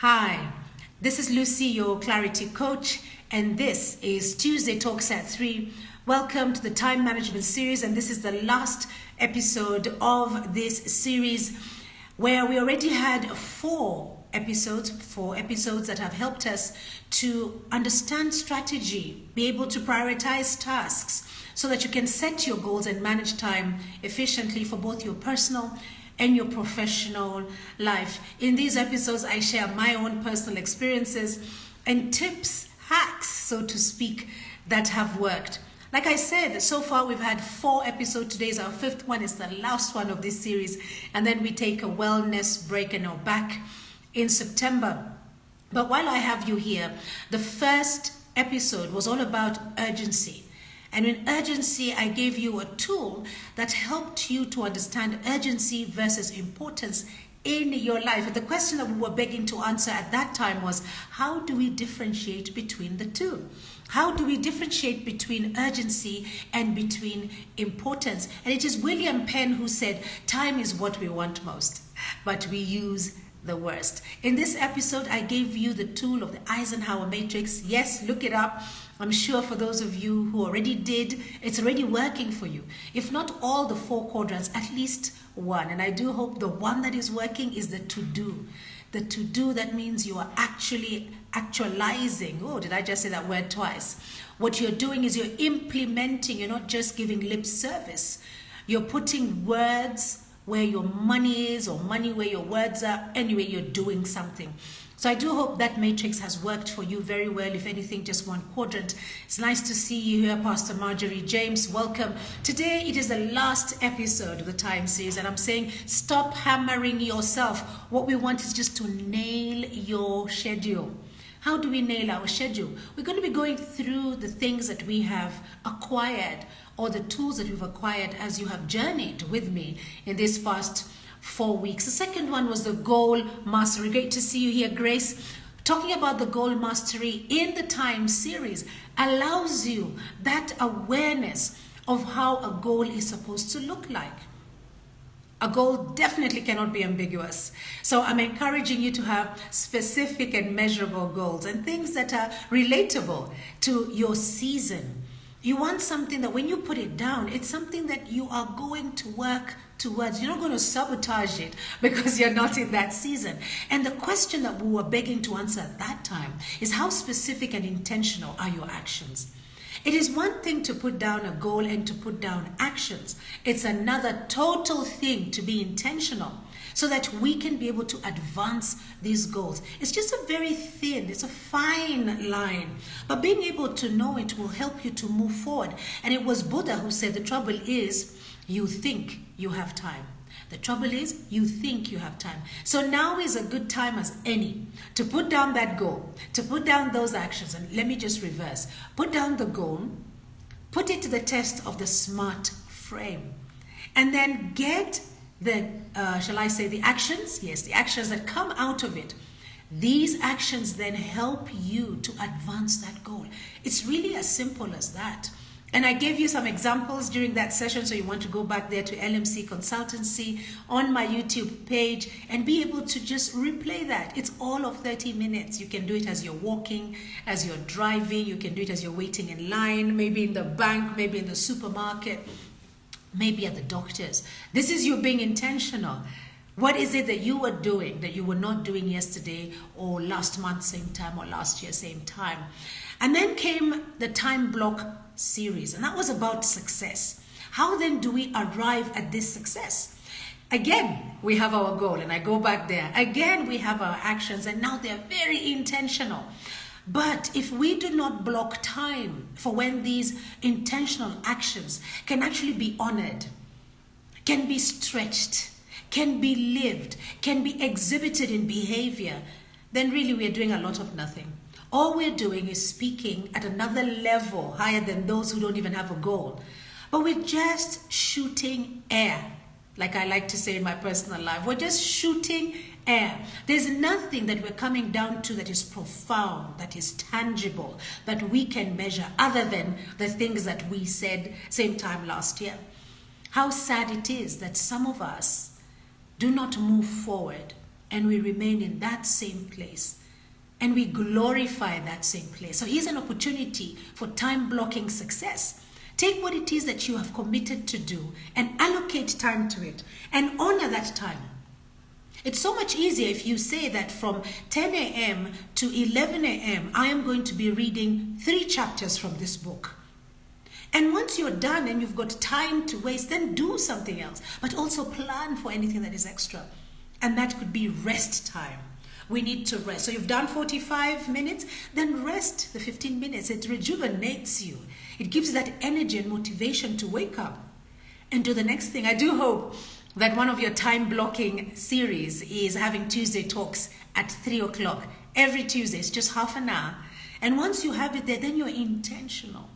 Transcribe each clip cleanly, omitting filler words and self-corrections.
Hi, this is Lucy, your clarity coach, and this is Tuesday Talks at 3. Welcome to the time management series, and this is the last episode of this series where we already had four episodes that have helped us to understand strategy, be able to prioritize tasks so that you can set your goals and manage time efficiently for both your personal and your professional life. In these episodes, I share my own personal experiences and tips, hacks, so to speak, that have worked. Like I said, so far we've had 4 episodes. Today is our 5th one. It's the last one of this series. And then we take a wellness break and are back in September. But while I have you here, the first episode was all about urgency. And in urgency, I gave you a tool that helped you to understand urgency versus importance in your life. And the question that we were begging to answer at that time was, how do we differentiate between the two? How do we differentiate between urgency and between importance? And it is William Penn who said, time is what we want most, but we use the worst. In this episode, I gave you the tool of the Eisenhower Matrix. Yes, look it up. I'm sure for those of you who already did, it's already working for you. If not all the 4 quadrants, at least one. And I do hope the one that is working is the to-do. The to-do, that means you are actually actualizing. Oh, did I just say that word twice? What you're doing is you're implementing. You're not just giving lip service. You're putting words where your money is, or money where your words are. Anyway, you're doing something. So I do hope that matrix has worked for you very well. If anything, just 1 quadrant. It's nice to see you here, Pastor Marjorie James. Welcome. Today, it is the last episode of the Time series, and I'm saying stop hammering yourself. What we want is just to nail your schedule. How do we nail our schedule? We're going to be going through the things that we have acquired, or the tools that we've acquired as you have journeyed with me in this past 4 weeks. The second one was the goal mastery. Great to see you here, Grace. Talking about the goal mastery in the Time series allows you that awareness of how a goal is supposed to look like. A goal definitely cannot be ambiguous. So I'm encouraging you to have specific and measurable goals and things that are relatable to your season. You want something that when you put it down, it's something that you are going to work towards. You're not going to sabotage it because you're not in that season. And the question that we were begging to answer at that time is, how specific and intentional are your actions? It is one thing to put down a goal and to put down actions. It's another total thing to be intentional so that we can be able to advance these goals. It's just a very thin, it's a fine line. But being able to know it will help you to move forward. And it was Buddha who said, the trouble is you think you have time. The trouble is you think you have time. So now is a good time as any to put down that goal, to put down those actions. And let me just reverse. Put down the goal, put it to the test of the SMART frame, and then get the, the actions? Yes, the actions that come out of it. These actions then help you to advance that goal. It's really as simple as that. And I gave you some examples during that session, so you want to go back there to LMC Consultancy on my YouTube page and be able to just replay that. It's all of 30 minutes. You can do it as you're walking, as you're driving. You can do it as you're waiting in line, maybe in the bank, maybe in the supermarket, maybe at the doctor's. This is you being intentional. What is it that you were doing that you were not doing yesterday or last month same time or last year same time? And then came the time block series, and that was about success. How then do we arrive at this success? Again, we have our goal, and I go back there. Again, we have our actions, and now they're very intentional. But if we do not block time for when these intentional actions can actually be honored, can be stretched, can be lived, can be exhibited in behavior, then really we're doing a lot of nothing. All we're doing is speaking at another level higher than those who don't even have a goal. But we're just shooting air, like I like to say in my personal life. We're just shooting air. There's nothing that we're coming down to that is profound, that is tangible, that we can measure other than the things that we said same time last year. How sad it is that some of us do not move forward and we remain in that same place. And we glorify that same place. So here's an opportunity for time blocking success. Take what it is that you have committed to do and allocate time to it and honor that time. It's so much easier if you say that from 10 a.m. to 11 a.m. I am going to be reading 3 chapters from this book. And once you're done and you've got time to waste, then do something else. But also plan for anything that is extra. And that could be rest time. We need to rest. So you've done 45 minutes, then rest the 15 minutes. It rejuvenates you. It gives you that energy and motivation to wake up and do the next thing. I do hope that one of your time blocking series is having Tuesday talks at 3 o'clock. Every Tuesday, it's just half an hour. And once you have it there, then you're intentional.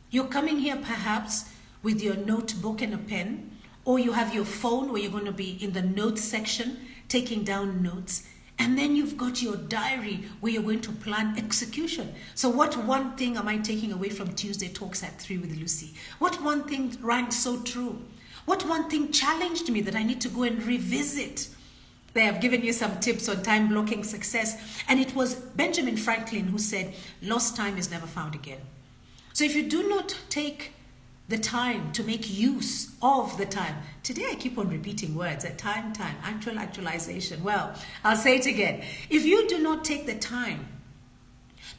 You're coming here perhaps with your notebook and a pen, or you have your phone where you're going to be in the notes section, taking down notes. And then you've got your diary where you're going to plan execution. So what one thing am I taking away from Tuesday Talks at 3 with Lucy? What one thing rang so true? What one thing challenged me that I need to go and revisit? They have given you some tips on time blocking success. And it was Benjamin Franklin who said, lost time is never found again. So if you do not take the time to make use of the time. Today I keep on repeating words at time, actualization. Well, I'll say it again. If you do not take the time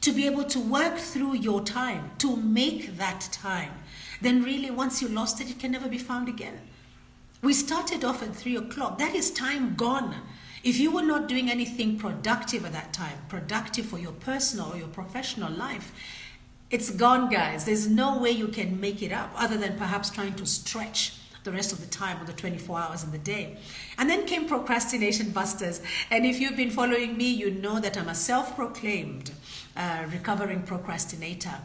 to be able to work through your time, to make that time, then really once you lost it, it can never be found again. We started off at 3 o'clock. That is time gone. If you were not doing anything productive at that time, productive for your personal or your professional life, it's gone, guys. There's no way you can make it up other than perhaps trying to stretch the rest of the time or the 24 hours in the day. And then came procrastination busters. And if you've been following me, you know that I'm a self-proclaimed recovering procrastinator.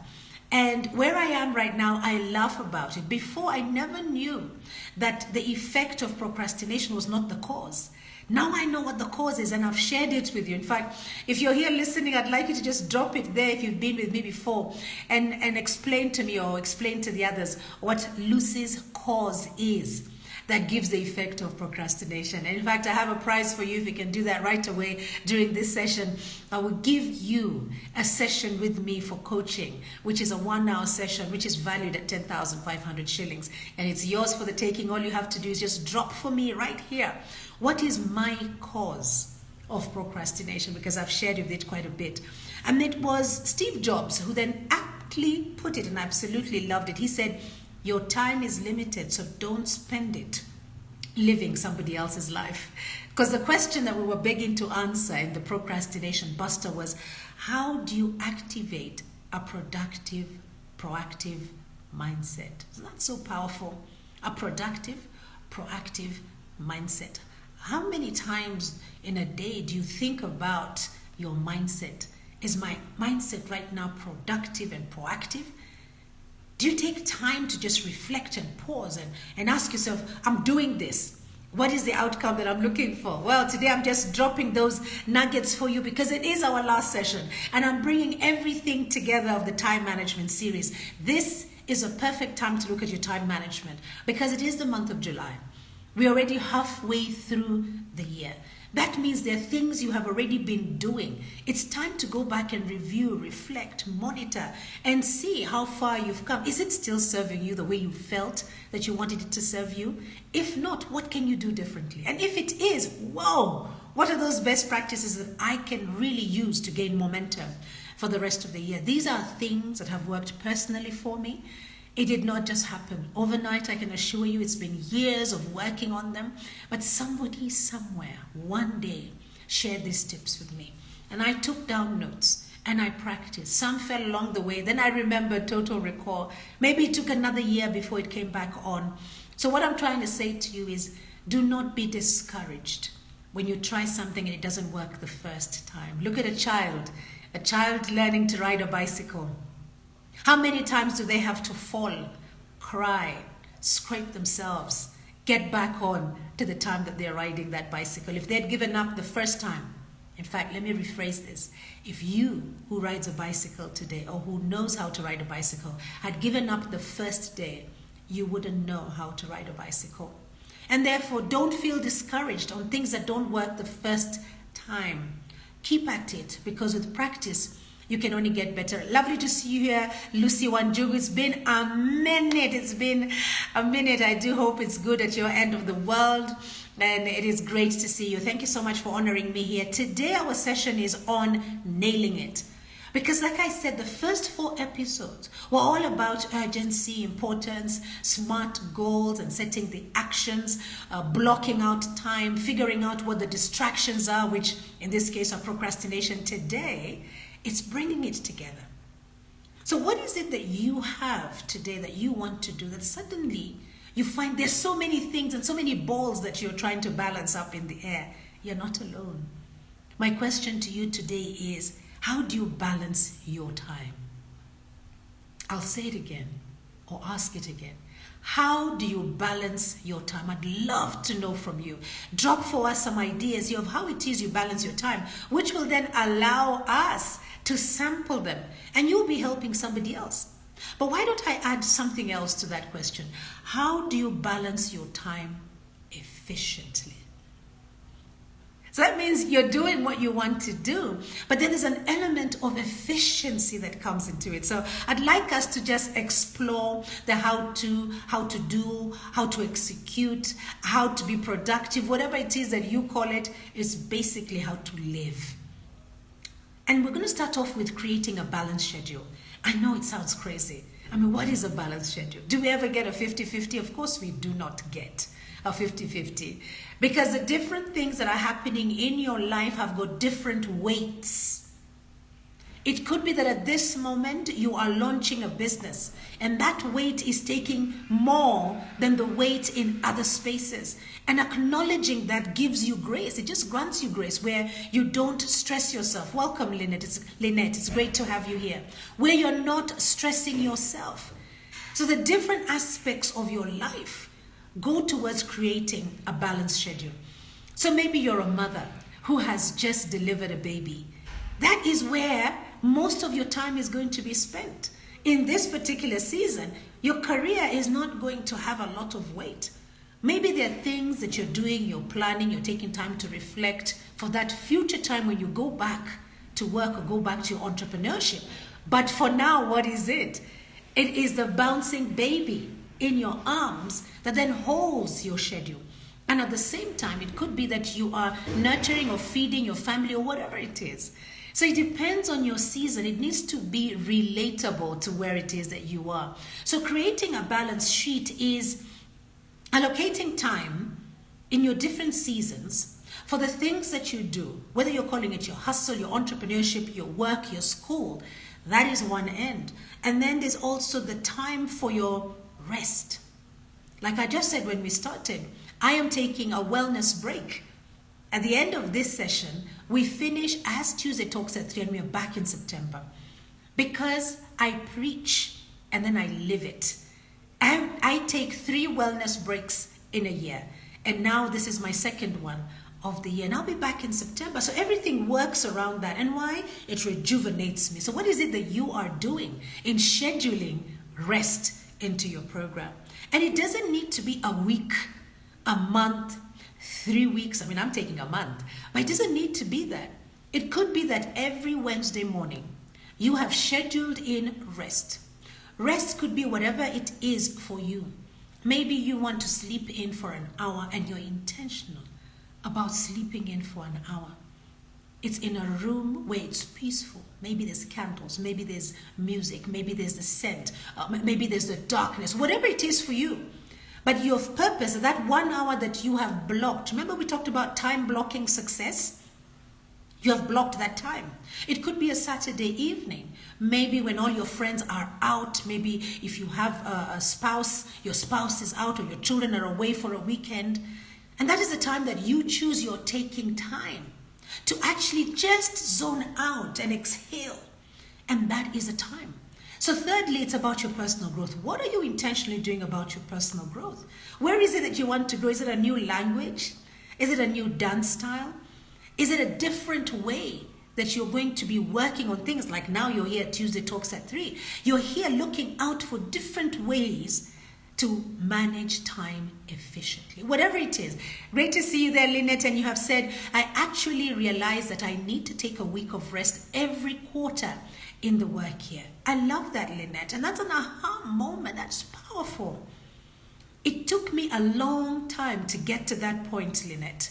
And where I am right now, I laugh about it. Before, I never knew that the effect of procrastination was not the cause. Now I know what the cause is and I've shared it with you. In fact, if you're here listening, I'd like you to just drop it there if you've been with me before and explain to me or explain to the others what Lucy's cause is that gives the effect of procrastination. And in fact, I have a prize for you if you can do that right away during this session. I will give you a session with me for coaching, which is a 1-hour session, which is valued at 10,500 shillings. And it's yours for the taking. All you have to do is just drop for me right here. What is my cause of procrastination? Because I've shared with it quite a bit. And it was Steve Jobs who then aptly put it, and I absolutely loved it. He said, your time is limited, so don't spend it living somebody else's life. Because the question that we were begging to answer in the procrastination buster was, how do you activate a productive, proactive mindset? Isn't that so powerful? A productive, proactive mindset. How many times in a day do you think about your mindset? Is my mindset right now productive and proactive? Do you take time to just reflect and pause and ask yourself, I'm doing this. What is the outcome that I'm looking for? Well, today I'm just dropping those nuggets for you because it is our last session and I'm bringing everything together of the time management series. This is a perfect time to look at your time management because it is the month of July. We're already halfway through the year. That means there are things you have already been doing. It's time to go back and review, reflect, monitor, and see how far you've come. Is it still serving you the way you felt that you wanted it to serve you? If not, what can you do differently? And if it is, whoa, what are those best practices that I can really use to gain momentum for the rest of the year? These are things that have worked personally for me. It did not just happen overnight, I can assure you. It's been years of working on them. But somebody somewhere, one day, shared these tips with me. And I took down notes and I practiced. Some fell along the way. Then I remembered total recall. Maybe it took another year before it came back on. So what I'm trying to say to you is, do not be discouraged when you try something and it doesn't work the first time. Look at a child learning to ride a bicycle. How many times do they have to fall, cry, scrape themselves, get back on to the time that they're riding that bicycle? If they'd given up the first time, in fact, let me rephrase this. If you who rides a bicycle today or who knows how to ride a bicycle had given up the first day, you wouldn't know how to ride a bicycle. And therefore, don't feel discouraged on things that don't work the first time. Keep at it, because with practice, you can only get better. Lovely to see you here, Lucy Wanjugu. It's been a minute. It's been a minute. I do hope it's good at your end of the world. And it is great to see you. Thank you so much for honoring me here. Today, our session is on nailing it. Because like I said, the first 4 episodes were all about urgency, importance, smart goals, and setting the actions, blocking out time, figuring out what the distractions are, which in this case are procrastination. Today, it's bringing it together. So what is it that you have today that you want to do that suddenly you find there's so many things and so many balls that you're trying to balance up in the air? You're not alone. My question to you today is, how do you balance your time? I'll say it again, or ask it again. How do you balance your time? I'd love to know from you. Drop for us some ideas here of how it is you balance your time, which will then allow us to sample them, and you'll be helping somebody else. But why don't I add something else to that question? How do you balance your time efficiently? So that means you're doing what you want to do, but then there's an element of efficiency that comes into it. So I'd like us to just explore the how to do, how to execute, how to be productive, whatever it is that you call it, is basically how to live. And we're going to start off with creating a balanced schedule. I know it sounds crazy. I mean, what is a balanced schedule? Do we ever get a 50-50? Of course we do not get a 50-50. Because the different things that are happening in your life have got different weights. It could be that at this moment you are launching a business and that weight is taking more than the weight in other spaces. And acknowledging that gives you grace. It just grants you grace where you don't stress yourself. Welcome, Lynette. It's great to have you here. Where you're not stressing yourself. So the different aspects of your life go towards creating a balanced schedule. So maybe you're a mother who has just delivered a baby. That is where most of your time is going to be spent. In this particular season, your career is not going to have a lot of weight. Maybe there are things that you're doing, you're planning, you're taking time to reflect for that future time when you go back to work or go back to your entrepreneurship. But for now, what is it? It is the bouncing baby in your arms that then holds your schedule. And at the same time, it could be that you are nurturing or feeding your family or whatever it is. So it depends on your season. It needs to be relatable to where it is that you are. So creating a balance sheet is allocating time in your different seasons for the things that you do, whether you're calling it your hustle, your entrepreneurship, your work, your school. That is one end. And then there's also the time for your rest. Like I just said when we started, I am taking a wellness break. At the end of this session, we finish as Tuesday Talks at 3 and we are back in September. Because I preach and then I live it. And I take 3 wellness breaks in a year. And now this is my second one of the year. And I'll be back in September. So everything works around that. And why? It rejuvenates me. So what is it that you are doing in scheduling rest into your program? And it doesn't need to be a week, a month, 3 weeks. I mean, I'm taking a month, but it doesn't need to be that. It could be that every Wednesday morning you have scheduled in rest. Rest could be whatever it is for you. Maybe you want to sleep in for an hour and you're intentional about sleeping in for an hour. It's in a room where it's peaceful. Maybe there's candles, maybe there's music, maybe there's the scent, maybe there's the darkness, whatever it is for you. But your purpose, that 1 hour that you have blocked, remember we talked about time blocking success? You have blocked that time. It could be a Saturday evening. Maybe when all your friends are out, maybe if you have a spouse, your spouse is out or your children are away for a weekend. And that is the time that you choose you're taking time to actually just zone out and exhale. And that is a time. So thirdly, it's about your personal growth. What are you intentionally doing about your personal growth? Where is it that you want to grow? Is it a new language? Is it a new dance style? Is it a different way that you're going to be working on things? Like now you're here at Tuesday Talks at 3. You're here looking out for different ways to manage time efficiently. Whatever it is. Great to see you there, Lynette. And you have said, I actually realized that I need to take a week of rest every quarter in the work year. I love that, Lynette. And that's an aha moment. That's powerful. It took me a long time to get to that point, Lynette.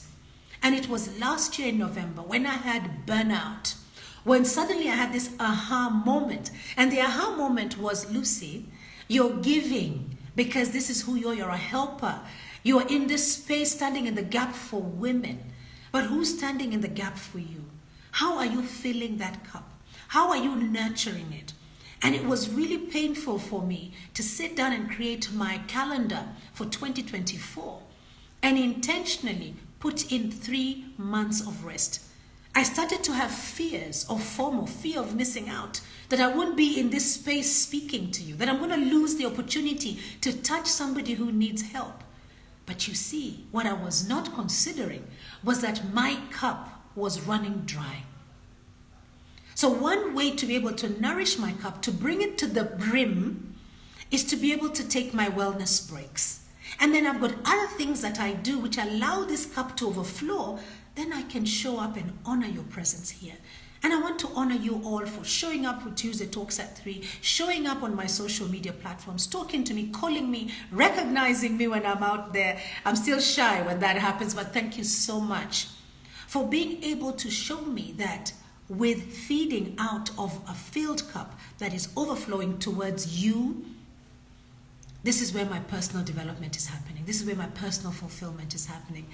And it was last year in November when I had burnout, when suddenly I had this aha moment. And the aha moment was, Lucy, you're giving because this is who you are. You're a helper. You're in this space standing in the gap for women. But who's standing in the gap for you? How are you filling that cup? How are you nurturing it? And it was really painful for me to sit down and create my calendar for 2024 and intentionally put in 3 months of rest. I started to have fears of FOMO, fear of missing out, that I won't be in this space speaking to you, that I'm going to lose the opportunity to touch somebody who needs help. But you see, what I was not considering was that my cup was running dry. So one way to be able to nourish my cup, to bring it to the brim, is to be able to take my wellness breaks. And then I've got other things that I do which allow this cup to overflow. Then I can show up and honor your presence here. And I want to honor you all for showing up with Tuesday Talks at 3, showing up on my social media platforms, talking to me, calling me, recognizing me when I'm out there. I'm still shy when that happens, but thank you so much for being able to show me that with feeding out of a filled cup that is overflowing towards you, this is where my personal development is happening. This is where my personal fulfillment is happening.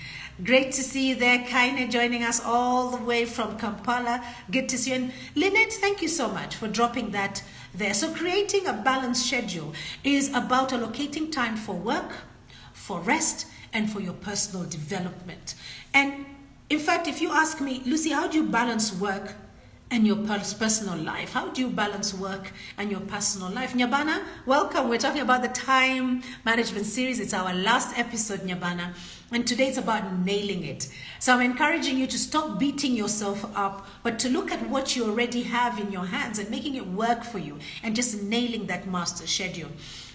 Great to see you there, Kaine, joining us all the way from Kampala. Good to see you. And Lynette, thank you so much for dropping that there. So creating a balanced schedule is about allocating time for work, for rest, and for your personal development. And in fact, if you ask me, Lucy, how do you balance work and your personal life? How do you balance work and your personal life? Nyabana, welcome. We're talking about the time management series. It's our last episode, Nyabana. And today it's about nailing it. So I'm encouraging you to stop beating yourself up, but to look at what you already have in your hands and making it work for you and just nailing that master schedule.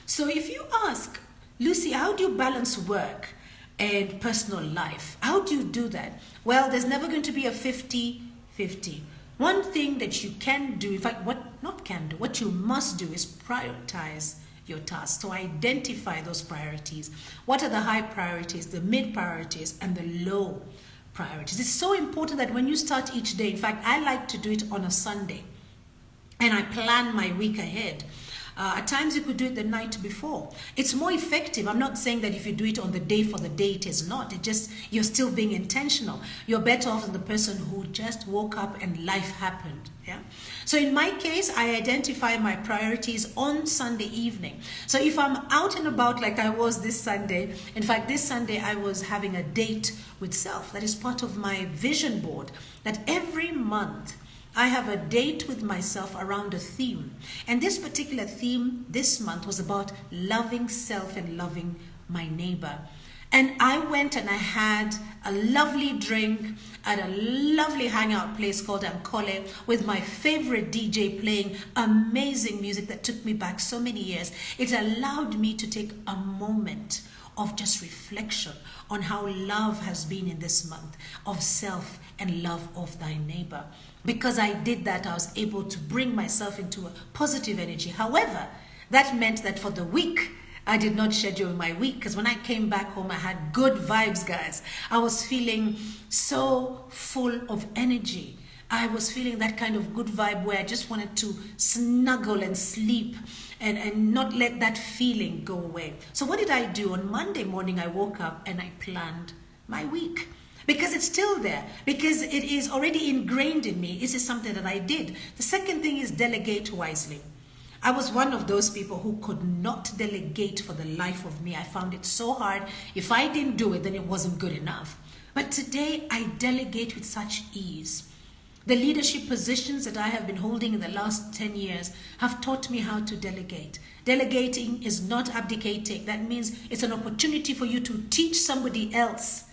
So if you ask, Lucy, how do you balance work and personal life? How do you do that? Well, there's never going to be a 50-50. One thing that you can do, in fact, what you must do is prioritize your tasks. So identify those priorities. What are the high priorities, the mid priorities, and the low priorities? It's so important that when you start each day, in fact, I like to do it on a Sunday, and I plan my week ahead. At times you could do it the night before. It's more effective. I'm not saying that if you do it on the day for the day, it is not. It just, you're still being intentional. You're better off than the person who just woke up and life happened. Yeah. So in my case, I identify my priorities on Sunday evening. So if I'm out and about like I was this Sunday, in fact, this Sunday I was having a date with self. That is part of my vision board, that every month I have a date with myself around a theme. And this particular theme this month was about loving self and loving my neighbor. And I went and I had a lovely drink at a lovely hangout place called Ankole with my favorite DJ playing amazing music that took me back so many years. It allowed me to take a moment of just reflection on how love has been in this month of self and love of thy neighbor. Because I did that, I was able to bring myself into a positive energy. However, that meant that for the week, I did not schedule my week, because when I came back home, I had good vibes, guys. I was feeling so full of energy. I was feeling that kind of good vibe where I just wanted to snuggle and sleep and not let that feeling go away. So what did I do? On Monday morning, I woke up and I planned my week. Because it's still there, because it is already ingrained in me. This is something that I did. The second thing is delegate wisely. I was one of those people who could not delegate for the life of me. I found it so hard. If I didn't do it, then it wasn't good enough. But today I delegate with such ease. The leadership positions that I have been holding in the last 10 years have taught me how to delegate. Delegating is not abdicating. That means it's an opportunity for you to teach somebody else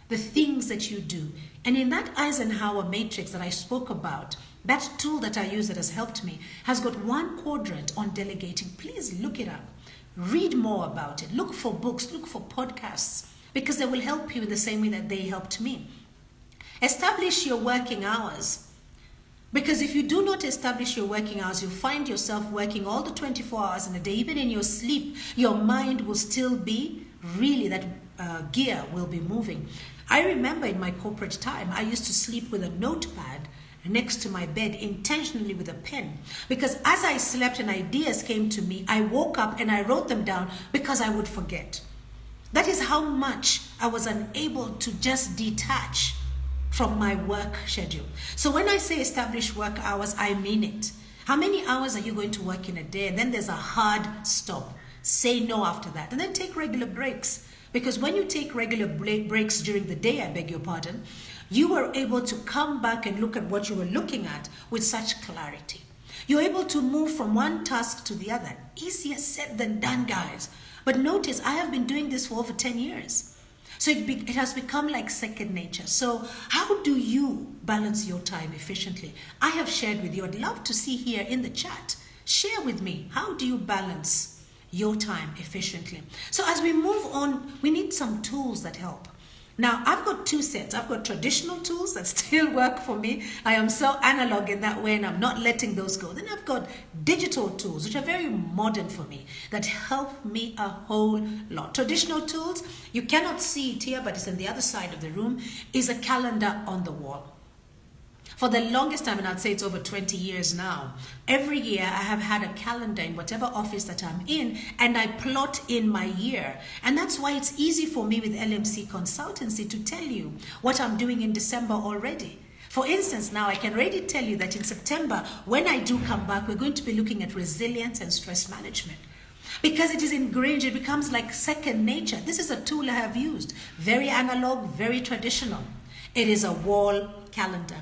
the things that you do. And in that Eisenhower matrix that I spoke about, that tool that I use that has helped me has got one quadrant on delegating. Please look it up. read more about it. Look for books, look for podcasts, because they will help you in the same way that they helped me. Establish your working hours. Because if you do not establish your working hours, you'll find yourself working all the 24 hours in a day. Even in your sleep, your mind will still be really, that gear will be moving. I remember in my corporate time, I used to sleep with a notepad next to my bed, intentionally with a pen. Because as I slept and ideas came to me, I woke up and I wrote them down because I would forget. That is how much I was unable to just detach from my work schedule. So when I say establish work hours, I mean it. How many hours are you going to work in a day? And then there's a hard stop. Say no after that. And then take regular breaks. Because when you take regular breaks during the day, I beg your pardon, you are able to come back and look at what you were looking at with such clarity. You're able to move from one task to the other. Easier said than done, guys. But notice, I have been doing this for over 10 years. So it has become like second nature. So how do you balance your time efficiently? I have shared with you. I'd love to see here in the chat. Share with me, how do you balance your time efficiently? So as we move on, we need some tools that help. Now, I've got two sets. I've got traditional tools that still work for me. I am so analog in that way, and I'm not letting those go. Then I've got digital tools, which are very modern for me, that help me a whole lot. Traditional tools, you cannot see it here, but it's on the other side of the room, is a calendar on the wall. For the longest time, and I'd say it's over 20 years now, every year I have had a calendar in whatever office that I'm in, and I plot in my year. And that's why it's easy for me with LMC Consultancy to tell you what I'm doing in December already. For instance, now I can already tell you that in September, when I do come back, we're going to be looking at resilience and stress management. Because it is ingrained, it becomes like second nature. This is a tool I have used. Very analog, very traditional. It is a wall calendar.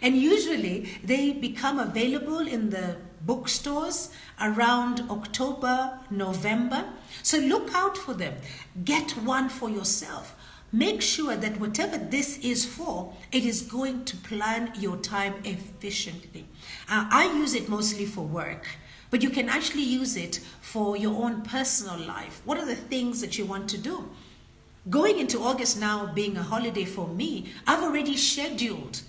And usually they become available in the bookstores around October, November. So look out for them. Get one for yourself. Make sure that whatever this is for, it is going to plan your time efficiently. I use it mostly for work, but you can actually use it for your own personal life. What are the things that you want to do? Going into August now being a holiday for me, I've already scheduled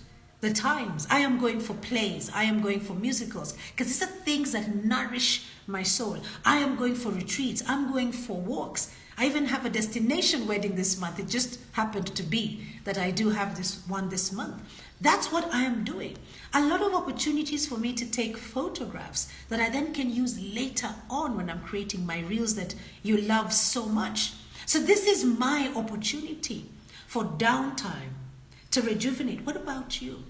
the times. I am going for plays. I am going for musicals, because these are things that nourish my soul. I am going for retreats. I'm going for walks. I even have a destination wedding this month. It just happened to be that I do have this one this month. That's what I am doing. A lot of opportunities for me to take photographs that I then can use later on when I'm creating my reels that you love so much. So this is my opportunity for downtime, to rejuvenate. What about you?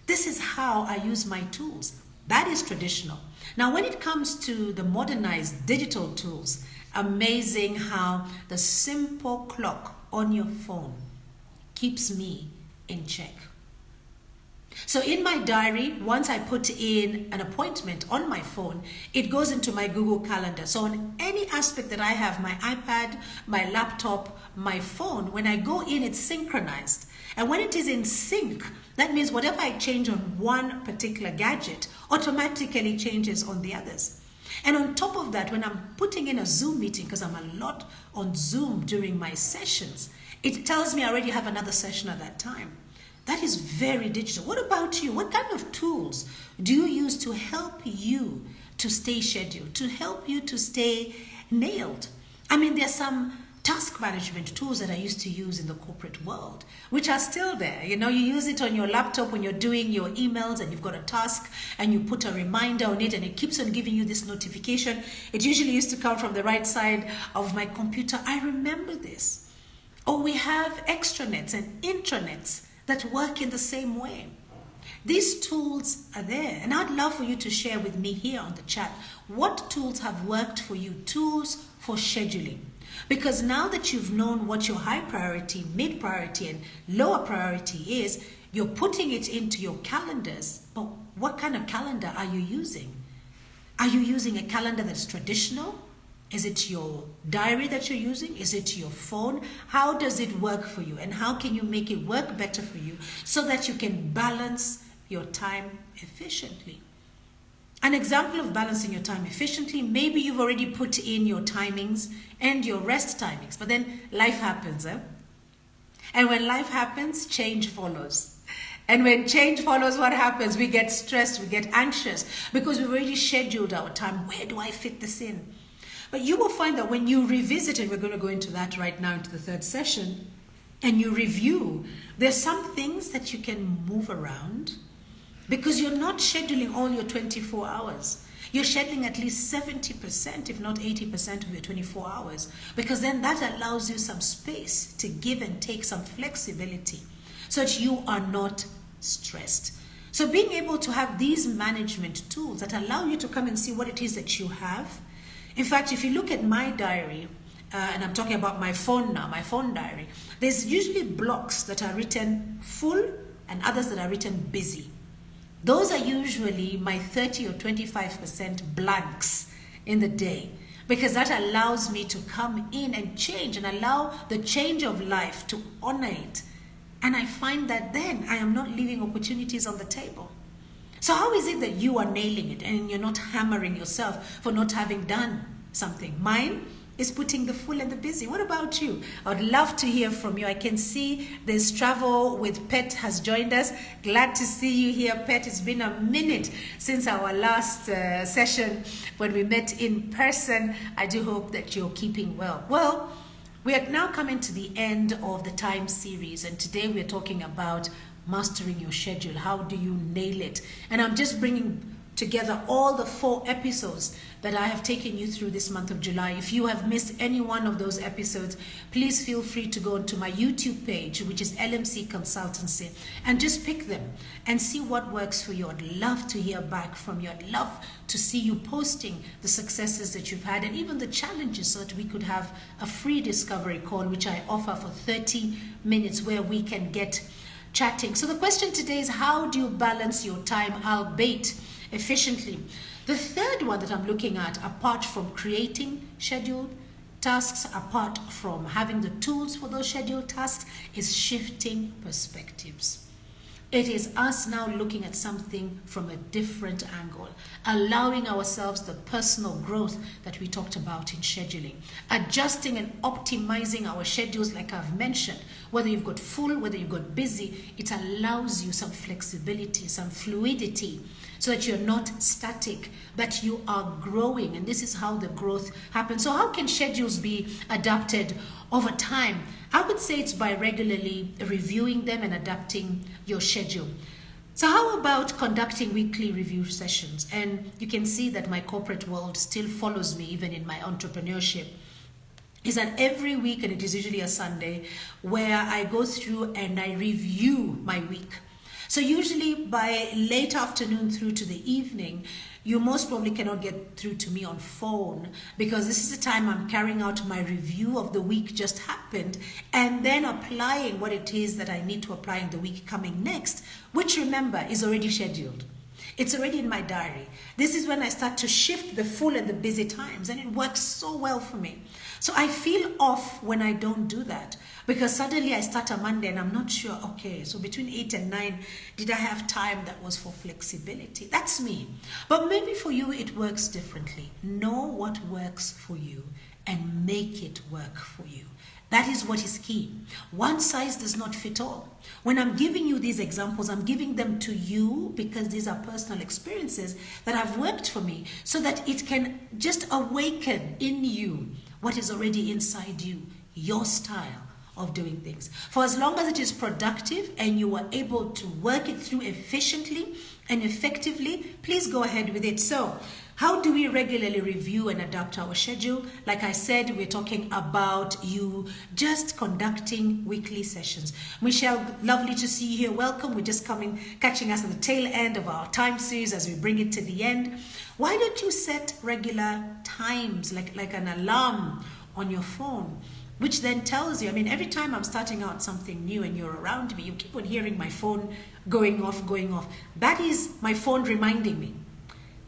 This is how I use my tools. That is traditional. Now, when it comes to the modernized digital tools, amazing how the simple clock on your phone keeps me in check. So in my diary, once I put in an appointment on my phone, it goes into my Google Calendar. So on any aspect that I have, my iPad, my laptop, my phone, when I go in, it's synchronized. And when it is in sync, that means whatever I change on one particular gadget automatically changes on the others. And on top of that, when I'm putting in a Zoom meeting, because I'm a lot on Zoom during my sessions, it tells me I already have another session at that time. That is very digital. What about you? What kind of tools do you use to help you to stay scheduled, to help you to stay nailed? I mean, there's some task management tools that I used to use in the corporate world, which are still there. You know, you use it on your laptop when you're doing your emails and you've got a task and you put a reminder on it and it keeps on giving you this notification. It usually used to come from the right side of my computer. I remember this. Or we have extranets and intranets that work in the same way. These tools are there, and I'd love for you to share with me here on the chat what tools have worked for you, tools for scheduling. Because now that you've known what your high priority, mid priority, and lower priority is, you're putting it into your calendars. But what kind of calendar are you using? Are you using a calendar that's traditional? Is it your diary that you're using? Is it your phone? How does it work for you? And how can you make it work better for you so that you can balance your time efficiently? An example of balancing your time efficiently, maybe you've already put in your timings and your rest timings, but then life happens. And when life happens, change follows. And when change follows, what happens? We get stressed, we get anxious because we've already scheduled our time. Where do I fit this in? But you will find that when you revisit, and we're going to go into that right now into the third session, and you review, there's some things that you can move around because you're not scheduling all your 24 hours. You're scheduling at least 70%, if not 80% of your 24 hours, because then that allows you some space to give and take some flexibility so that you are not stressed. So being able to have these management tools that allow you to come and see what it is that you have. In fact, if you look at my diary, and I'm talking about my phone now, my phone diary, there's usually blocks that are written full and others that are written busy. Those are usually my 30 or 25% blanks in the day, because that allows me to come in and change and allow the change of life to honor it. And I find that then I am not leaving opportunities on the table. So how is it that you are nailing it and you're not hammering yourself for not having done something? Mine is putting the full and the busy. What about you? I would love to hear from you. I can see this Travel with Pet has joined us. Glad to see you here, Pet. It's been a minute since our last session when we met in person. I do hope that you're keeping well. Well, we are now coming to the end of the time series, and today we're talking about mastering your schedule. How do you nail it? And I'm just bringing together all the 4 episodes that I have taken you through this month of July. If you have missed any one of those episodes, please feel free to go onto my YouTube page, which is LMC Consultancy, and just pick them and see what works for you. I'd love to hear back from you. I'd love to see you posting the successes that you've had and even the challenges, so that we could have a free discovery call, which I offer for 30 minutes where we can get chatting. So the question today is, how do you balance your time, albeit efficiently? The third one that I'm looking at, apart from creating scheduled tasks, apart from having the tools for those scheduled tasks, is shifting perspectives. It is us now looking at something from a different angle, allowing ourselves the personal growth that we talked about in scheduling, adjusting and optimizing our schedules like I've mentioned. Whether you've got full, whether you've got busy, it allows you some flexibility, some fluidity, so that you're not static, that you are growing. And this is how the growth happens. So how can schedules be adapted over time? I would say it's by regularly reviewing them and adapting your schedule. So how about conducting weekly review sessions? And you can see that my corporate world still follows me even in my entrepreneurship. Is that every week, and it is usually a Sunday, where I go through and I review my week. So usually by late afternoon through to the evening, you most probably cannot get through to me on phone, because this is the time I'm carrying out my review of the week just happened and then applying what it is that I need to apply in the week coming next, which, remember, is already scheduled. It's already in my diary. This is when I start to shift the full and the busy times, and it works so well for me. So I feel off when I don't do that, because suddenly I start a Monday and I'm not sure, okay, so between 8 and 9, did I have time that was for flexibility? That's me. But maybe for you it works differently. Know what works for you and make it work for you. That is what is key. One size does not fit all. When I'm giving you these examples, I'm giving them to you because these are personal experiences that have worked for me, so that it can just awaken in you what is already inside you, your style of doing things. For as long as it is productive and you are able to work it through efficiently and effectively, please go ahead with it. So, how do we regularly review and adapt our schedule? Like I said, we're talking about you just conducting weekly sessions. Michelle, lovely to see you here. Welcome. We're just catching us at the tail end of our time series as we bring it to the end. Why don't you set regular times, like an alarm on your phone, which then tells you, every time I'm starting out something new and you're around me, you keep on hearing my phone going off. That is my phone reminding me.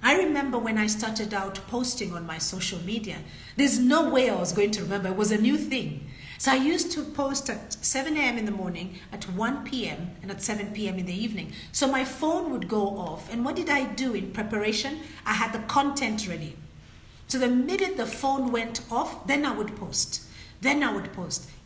I remember when I started out posting on my social media, there's no way I was going to remember. It was a new thing. So I used to post at 7 a.m. in the morning, at 1 p.m. and at 7 p.m. in the evening. So my phone would go off. And what did I do in preparation? I had the content ready. So the minute the phone went off, then I would post.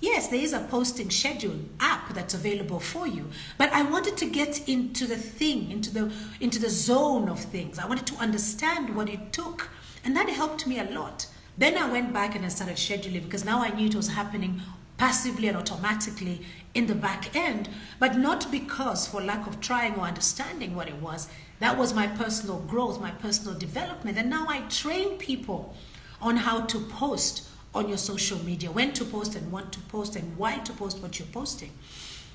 Yes, there is a posting schedule app that's available for you, but I wanted to get into the thing, into the zone of things. I wanted to understand what it took, and that helped me a lot. Then I went back and I started scheduling because now I knew it was happening passively and automatically in the back end, but not because for lack of trying or understanding what it was. That was my personal growth, my personal development. And now I train people on how to post on your social media, when to post and what to post and why to post what you're posting.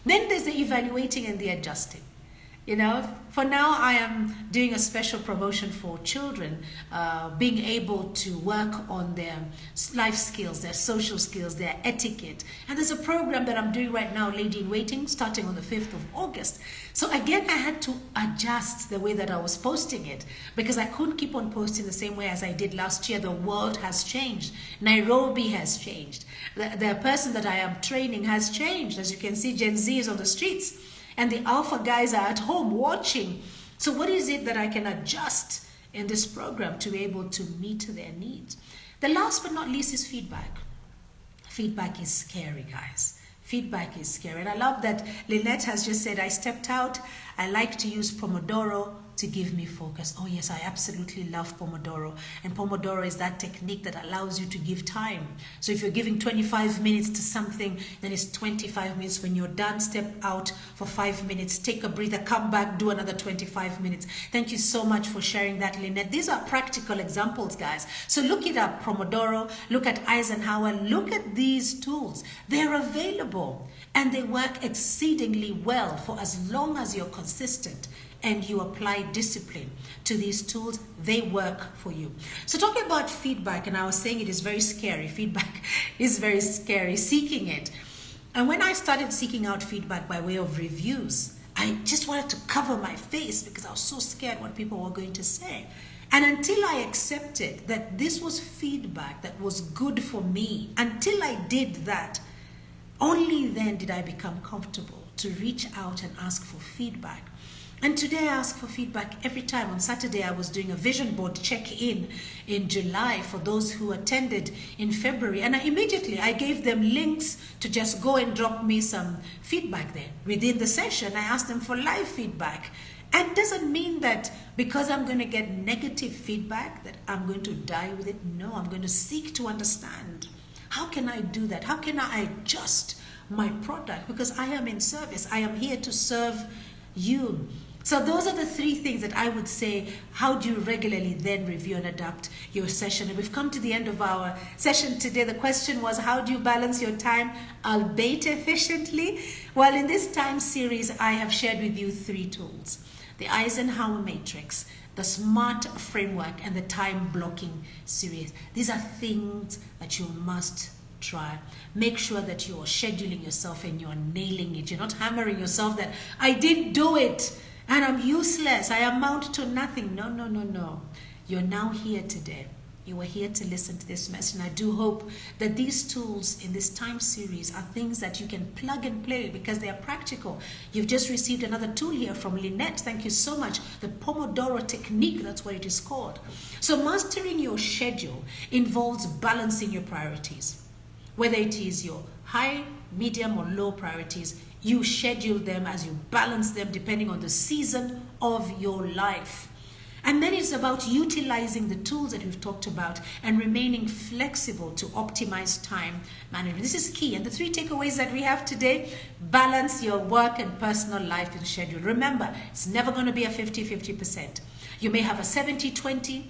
Then there's the evaluating and the adjusting. For now, I am doing a special promotion for children, being able to work on their life skills, their social skills, their etiquette. And there's a program that I'm doing right now, Lady in Waiting, starting on the 5th of August. So again, I had to adjust the way that I was posting it because I couldn't keep on posting the same way as I did last year. The world has changed. Nairobi has changed. The person that I am training has changed. As you can see, Gen Z is on the streets. And the alpha guys are at home watching. So what is it that I can adjust in this program to be able to meet their needs? The last but not least is feedback. Feedback is scary, guys. Feedback is scary. And I love that Lynette has just said, I stepped out. I like to use Pomodoro to give me focus. Oh yes, I absolutely love Pomodoro. And Pomodoro is that technique that allows you to give time. So if you're giving 25 minutes to something, then it's 25 minutes. When you're done, step out for 5 minutes, take a breather, come back, do another 25 minutes. Thank you so much for sharing that, Lynette. These are practical examples, guys. So look it up, Pomodoro, look at Eisenhower, look at these tools. They're available and they work exceedingly well for as long as you're consistent and you apply discipline to these tools. They work for you. So talking about feedback, and I was saying it is very scary. Feedback is very scary, seeking it. And when I started seeking out feedback by way of reviews, I just wanted to cover my face because I was so scared what people were going to say. And until I accepted that this was feedback that was good for me, until I did that, only then did I become comfortable to reach out and ask for feedback. And today I ask for feedback every time. On Saturday, I was doing a vision board check-in in July for those who attended in February. And I gave them links to just go and drop me some feedback there. Within the session, I asked them for live feedback. And doesn't mean that because I'm going to get negative feedback that I'm going to die with it. No, I'm going to seek to understand. How can I do that? How can I adjust my product? Because I am in service. I am here to serve you. So those are the three things that I would say. How do you regularly then review and adapt your session? And we've come to the end of our session today. The question was, how do you balance your time, albeit efficiently? Well, in this time series, I have shared with you 3 tools. The Eisenhower Matrix, the SMART framework, and the time blocking series. These are things that you must try. Make sure that you're scheduling yourself and you're nailing it. You're not hammering yourself that I didn't do it and I'm useless. I amount to nothing. No. You're now here today. You were here to listen to this message. And I do hope that these tools in this time series are things that you can plug and play because they are practical. You've just received another tool here from Lynette. Thank you so much. The Pomodoro technique, that's what it is called. So mastering your schedule involves balancing your priorities. Whether it is your high, medium, or low priorities, you schedule them as you balance them depending on the season of your life. And then it's about utilizing the tools that we've talked about and remaining flexible to optimize time management. This is key. And the 3 takeaways that we have today: balance your work and personal life and schedule. Remember, it's never going to be a 50-50%. You may have a 70-20,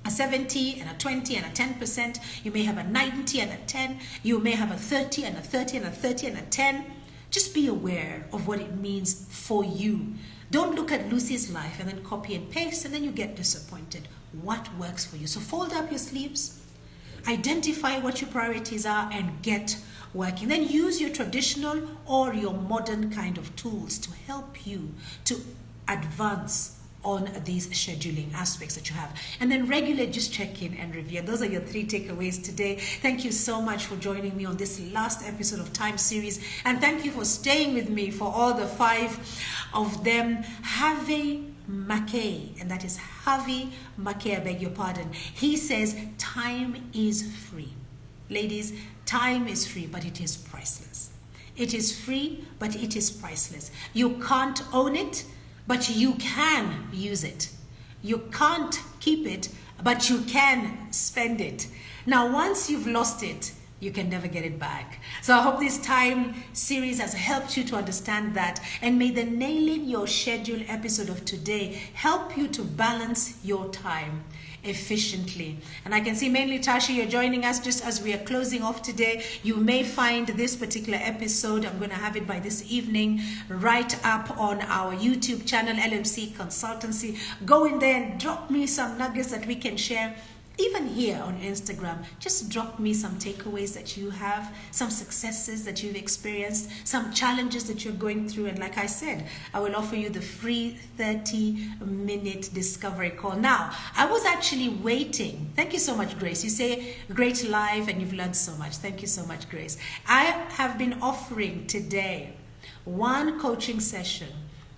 a 70 and a 20 and a 10%. You may have a 90 and a 10. You may have a 30 and a 30 and a 30 and a 10. Just be aware of what it means for you. Don't look at Lucy's life and then copy and paste and then you get disappointed. What works for you? So fold up your sleeves, identify what your priorities are and get working. Then use your traditional or your modern kind of tools to help you to advance on these scheduling aspects that you have. And then regularly just check in and review. Those are your 3 takeaways today. Thank you so much for joining me on this last episode of Time Series. And thank you for staying with me for all the 5 of them. Harvey Mackay, and that is Harvey Mackay, I beg your pardon. He says, time is free. Ladies, time is free, but it is priceless. It is free, but it is priceless. You can't own it, but you can use it. You can't keep it, but you can spend it. Now, once you've lost it, you can never get it back. So I hope this time series has helped you to understand that. And may the Nailing Your Schedule episode of today help you to balance your time efficiently. And I can see mainly Tasha, you're joining us just as we are closing off today. You may find this particular episode, I'm going to have it by this evening, right up on our YouTube channel, LMC Consultancy. Go in there and drop me some nuggets that we can share. Even here on Instagram, just drop me some takeaways that you have, some successes that you've experienced, some challenges that you're going through. And like I said, I will offer you the free 30-minute discovery call. Now, I was actually waiting. Thank you so much, Grace. You say great live and you've learned so much. Thank you so much, Grace. I have been offering today 1 coaching session,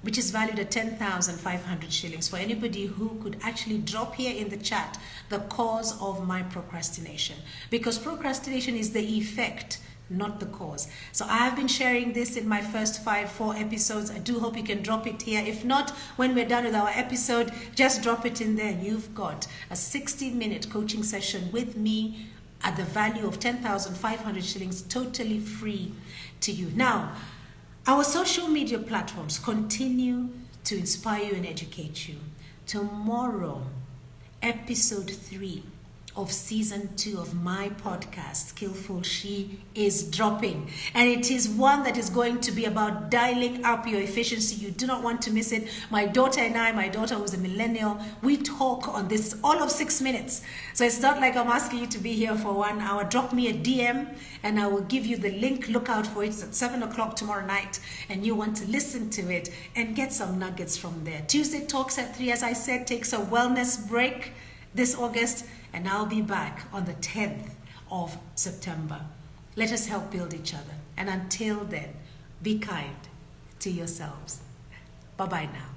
which is valued at 10,500 shillings for anybody who could actually drop here in the chat the cause of my procrastination. Because procrastination is the effect, not the cause. So I have been sharing this in my first 4 episodes. I do hope you can drop it here. If not, when we're done with our episode, just drop it in there. You've got a 60-minute coaching session with me at the value of 10,500 shillings, totally free to you. Now, our social media platforms continue to inspire you and educate you. Tomorrow, episode 3 of season 2 of my podcast, Skillful She, is dropping. And it is one that is going to be about dialing up your efficiency. You do not want to miss it. My daughter and I, my daughter who's a millennial, we talk on this all of 6 minutes. So it's not like I'm asking you to be here for 1 hour. Drop me a DM and I will give you the link. Look out for it. It's at 7 o'clock tomorrow night. And you want to listen to it and get some nuggets from there. Tuesday Talks at 3, as I said, takes a wellness break this August. And I'll be back on the 10th of September. Let us help build each other. And until then, be kind to yourselves. Bye-bye now.